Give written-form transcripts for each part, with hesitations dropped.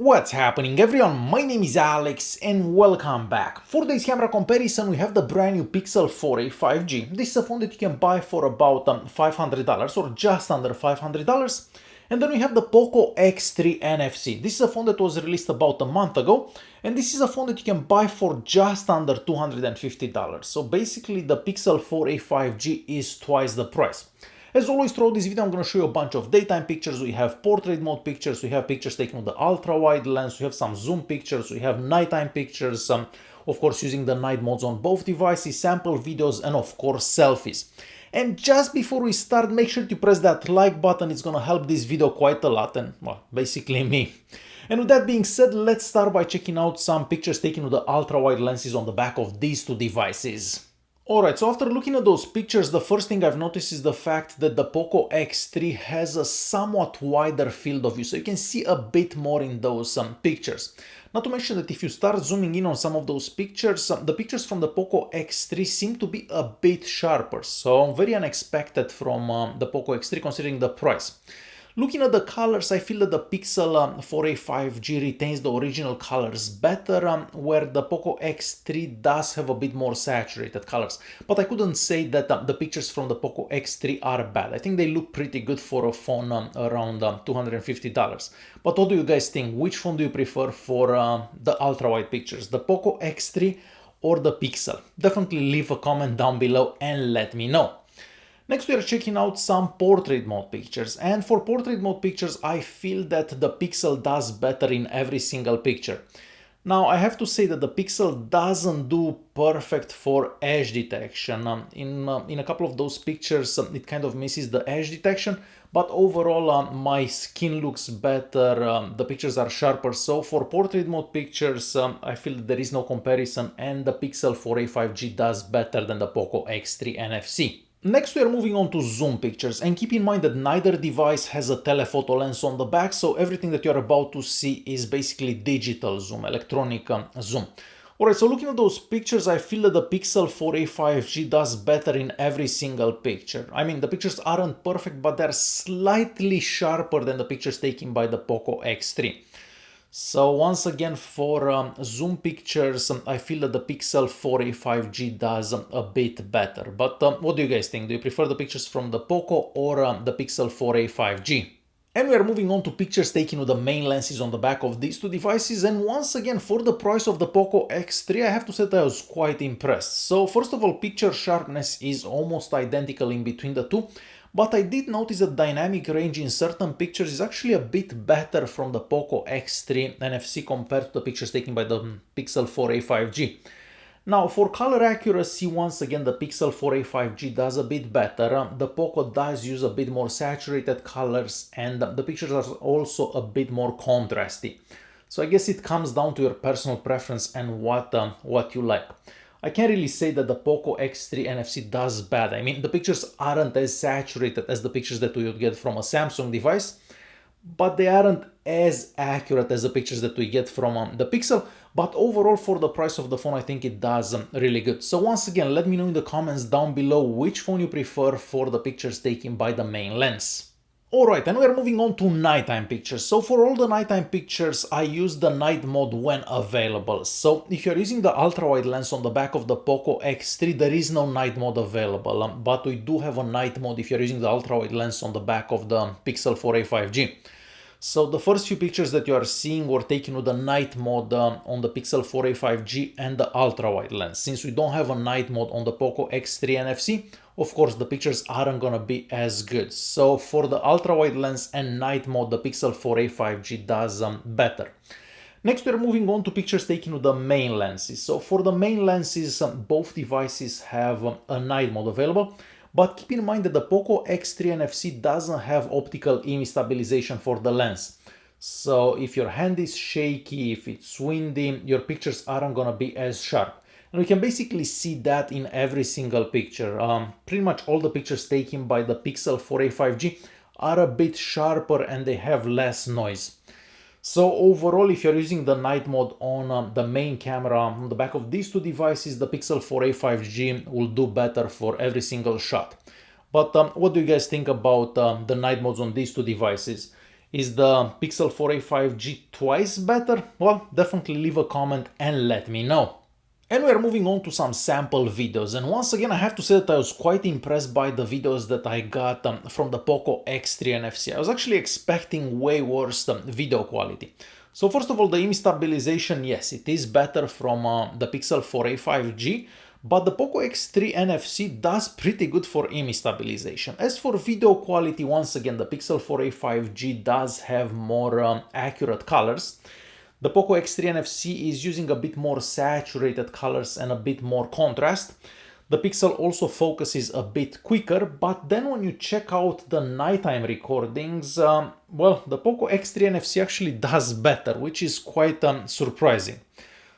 What's happening everyone, my name is Alex and welcome back. For today's camera comparison we have the brand new Pixel 4a 5G. This is a phone that you can buy for about $500 or just under $500. And then we have the POCO X3 NFC. This is a phone that was released about a month ago and this is a phone that you can buy for just under $250. So basically the Pixel 4a 5G is twice the price. As always, throughout this video, I'm going to show you a bunch of daytime pictures. We have portrait mode pictures, we have pictures taken with the ultra-wide lens, we have some zoom pictures, we have nighttime pictures, of course using the night modes on both devices, sample videos, and of course selfies. And just before we start, make sure to press that like button. It's going to help this video quite a lot and, well, basically me. And with that being said, let's start by checking out some pictures taken with the ultra-wide lenses on the back of these two devices. Alright, so after looking at those pictures, the first thing I've noticed is the fact that the POCO X3 has a somewhat wider field of view, so you can see a bit more in those pictures. Not to mention that if you start zooming in on some of those pictures, the pictures from the POCO X3 seem to be a bit sharper, so very unexpected from the POCO X3 considering the price. Looking at the colors, I feel that the Pixel 4a 5G retains the original colors better, where the POCO X3 does have a bit more saturated colors. But I couldn't say that the pictures from the POCO X3 are bad. I think they look pretty good for a phone around $250. But what do you guys think? Which phone do you prefer for the ultra-wide pictures? The POCO X3 or the Pixel? Definitely leave a comment down below and let me know. Next we are checking out some portrait mode pictures, and for portrait mode pictures I feel that the Pixel does better in every single picture. Now I have to say that the Pixel doesn't do perfect for edge detection. In a couple of those pictures it kind of misses the edge detection, but overall my skin looks better, the pictures are sharper, so for portrait mode pictures I feel that there is no comparison and the Pixel 4a 5G does better than the POCO X3 NFC. Next we are moving on to zoom pictures, and keep in mind that neither device has a telephoto lens on the back, so everything that you're about to see is basically digital zoom, electronic zoom. Alright, so looking at those pictures, I feel that the Pixel 4a 5G does better in every single picture. I mean, the pictures aren't perfect, but they're slightly sharper than the pictures taken by the POCO X3. So once again, for zoom pictures, I feel that the Pixel 4a 5G does a bit better. But what do you guys think? Do you prefer the pictures from the POCO or the Pixel 4a 5G? And we are moving on to pictures taken with the main lenses on the back of these two devices, and once again, for the price of the POCO X3, I have to say that I was quite impressed. So first of all, picture sharpness is almost identical in between the two, but I did notice that dynamic range in certain pictures is actually a bit better from the POCO X3 NFC compared to the pictures taken by the Pixel 4a 5G. Now, for color accuracy, once again, the Pixel 4a 5G does a bit better. The POCO does use a bit more saturated colors, and the pictures are also a bit more contrasty. So I guess it comes down to your personal preference and what you like. I can't really say that the POCO X3 NFC does bad. I mean, the pictures aren't as saturated as the pictures that we would get from a Samsung device, but they aren't as accurate as the pictures that we get from the Pixel. But overall, for the price of the phone, I think it does really good. So once again, let me know in the comments down below which phone you prefer for the pictures taken by the main lens. Alright, and we are moving on to nighttime pictures. So for all the nighttime pictures, I use the night mode when available. So if you're using the ultra-wide lens on the back of the POCO X3, there is no night mode available, but we do have a night mode if you're using the ultra-wide lens on the back of the Pixel 4a 5G. So the first few pictures that you are seeing were taken with the night mode on the Pixel 4a 5G and the ultra-wide lens. Since we don't have a night mode on the POCO X3 NFC, of course the pictures aren't gonna be as good. So for the ultra-wide lens and night mode, the Pixel 4a 5G does better. Next we're moving on to pictures taken with the main lenses. So for the main lenses, both devices have a night mode available. But keep in mind that the POCO X3 NFC doesn't have optical image stabilization for the lens. So if your hand is shaky, if it's windy, your pictures aren't gonna be as sharp. And we can basically see that in every single picture. Pretty much all the pictures taken by the Pixel 4a 5G are a bit sharper and they have less noise. So overall, if you're using the night mode on the main camera on the back of these two devices, the Pixel 4a 5G will do better for every single shot. But what do you guys think about the night modes on these two devices? Is the Pixel 4a 5G twice better? Well, definitely leave a comment and let me know. And we're moving on to some sample videos, and once again I have to say that I was quite impressed by the videos that I got from the POCO X3 NFC. I was actually expecting way worse video quality. So first of all, the image stabilization, yes, it is better from the Pixel 4a 5G, but the POCO X3 NFC does pretty good for image stabilization. As for video quality, once again, the Pixel 4a 5G does have more accurate colors. The POCO X3 NFC is using a bit more saturated colors and a bit more contrast. The Pixel also focuses a bit quicker, but then when you check out the nighttime recordings, well, the POCO X3 NFC actually does better, which is quite surprising.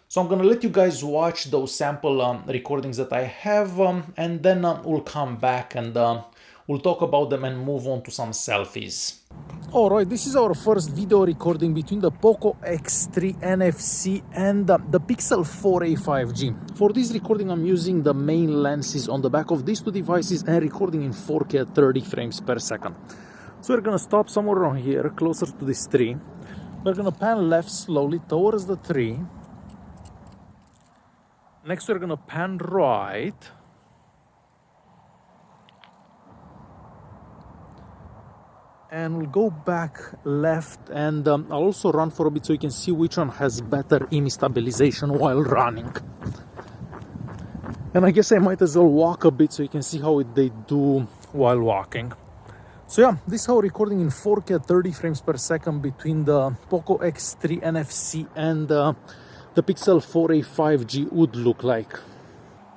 So I'm gonna let you guys watch those sample recordings that I have, and then we'll come back and we'll talk about them and move on to some selfies. Alright, this is our first video recording between the POCO X3 NFC and the Pixel 4a 5G. For this recording I'm using the main lenses on the back of these two devices and recording in 4K at 30 frames per second. So we're gonna stop somewhere around here, closer to this tree. We're gonna pan left slowly towards the tree. Next we're gonna pan right. And we'll go back left, and I'll also run for a bit so you can see which one has better image stabilization while running. And I guess I might as well walk a bit so you can see how they do while walking. So yeah, this is how recording in 4K at 30 frames per second between the POCO X3 NFC and the Pixel 4a 5G would look like.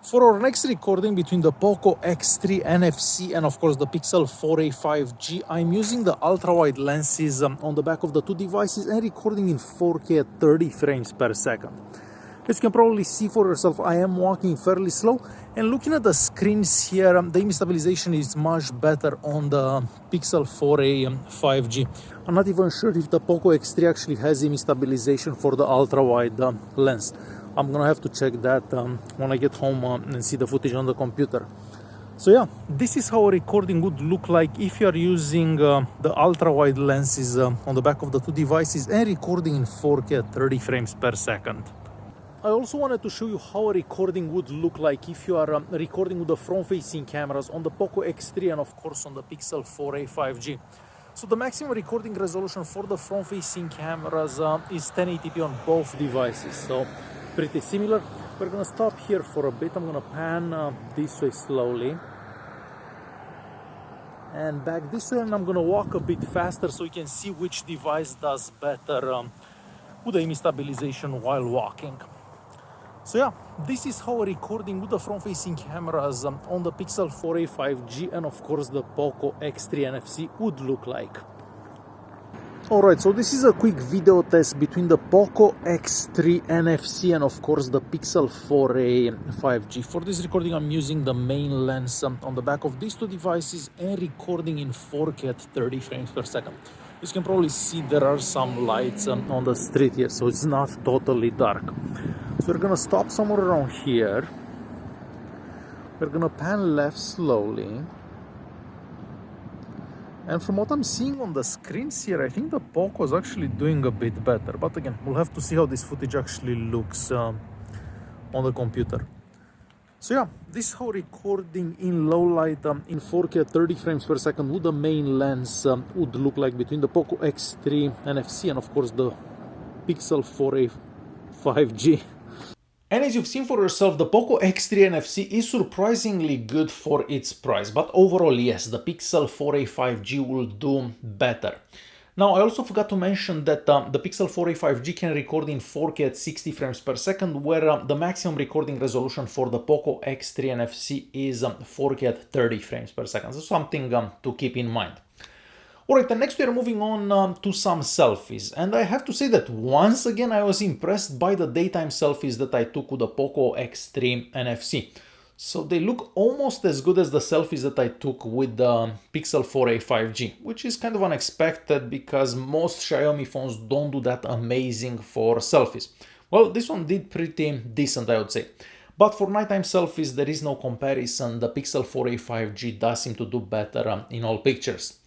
For our next recording between the POCO X3 NFC and of course the Pixel 4a 5G, I'm using the ultra-wide lenses on the back of the two devices and recording in 4K at 30 frames per second. As you can probably see for yourself, I am walking fairly slow, and looking at the screens here, the image stabilization is much better on the Pixel 4a 5G. I'm not even sure if the POCO X3 actually has image stabilization for the ultra-wide lens. I'm gonna have to check that when I get home and see the footage on the computer. So yeah, this is how a recording would look like if you are using the ultra-wide lenses on the back of the two devices and recording in 4K at 30 frames per second. I also wanted to show you how a recording would look like if you are recording with the front-facing cameras on the POCO X3 and of course on the Pixel 4a 5G. So the maximum recording resolution for the front-facing cameras is 1080p on both devices. So pretty similar. We're gonna stop here for a bit. I'm gonna pan this way slowly and back this way, and I'm gonna walk a bit faster so you can see which device does better with the image stabilization while walking. So yeah, this is how a recording with the front-facing cameras on the Pixel 4a 5G and of course the POCO X3 NFC would look like. Alright, so this is a quick video test between the POCO X3 NFC and of course the Pixel 4a 5G. For this recording I'm using the main lens on the back of these two devices and recording in 4K at 30 frames per second. As you can probably see, there are some lights on the street here, so it's not totally dark. So we're gonna stop somewhere around here. We're gonna pan left slowly. And from what I'm seeing on the screens here, I think the POCO is actually doing a bit better. But again, we'll have to see how this footage actually looks on the computer. So yeah, this is how recording in low light in 4K at 30 frames per second with the main lens would look like between the POCO X3 NFC and of course the Pixel 4a 5G. And as you've seen for yourself, the POCO X3 NFC is surprisingly good for its price, but overall, yes, the Pixel 4a 5G will do better. Now, I also forgot to mention that the Pixel 4a 5G can record in 4K at 60 frames per second, where the maximum recording resolution for the POCO X3 NFC is 4K at 30 frames per second, so something to keep in mind. Alright, and next we are moving on to some selfies, and I have to say that once again I was impressed by the daytime selfies that I took with the POCO X3 NFC. So they look almost as good as the selfies that I took with the Pixel 4a 5G, which is kind of unexpected because most Xiaomi phones don't do that amazing for selfies. Well, this one did pretty decent, I would say. But for nighttime selfies, there is no comparison. The Pixel 4a 5G does seem to do better in all pictures.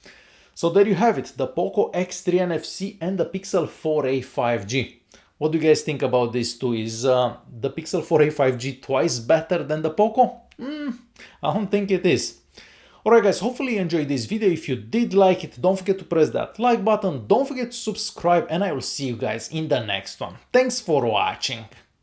So there you have it, the POCO X3 NFC and the Pixel 4a 5G. What do you guys think about these two? Is the Pixel 4a 5G twice better than the POCO? I don't think it is. Alright guys, hopefully you enjoyed this video. If you did like it, don't forget to press that like button, don't forget to subscribe, and I will see you guys in the next one. Thanks for watching.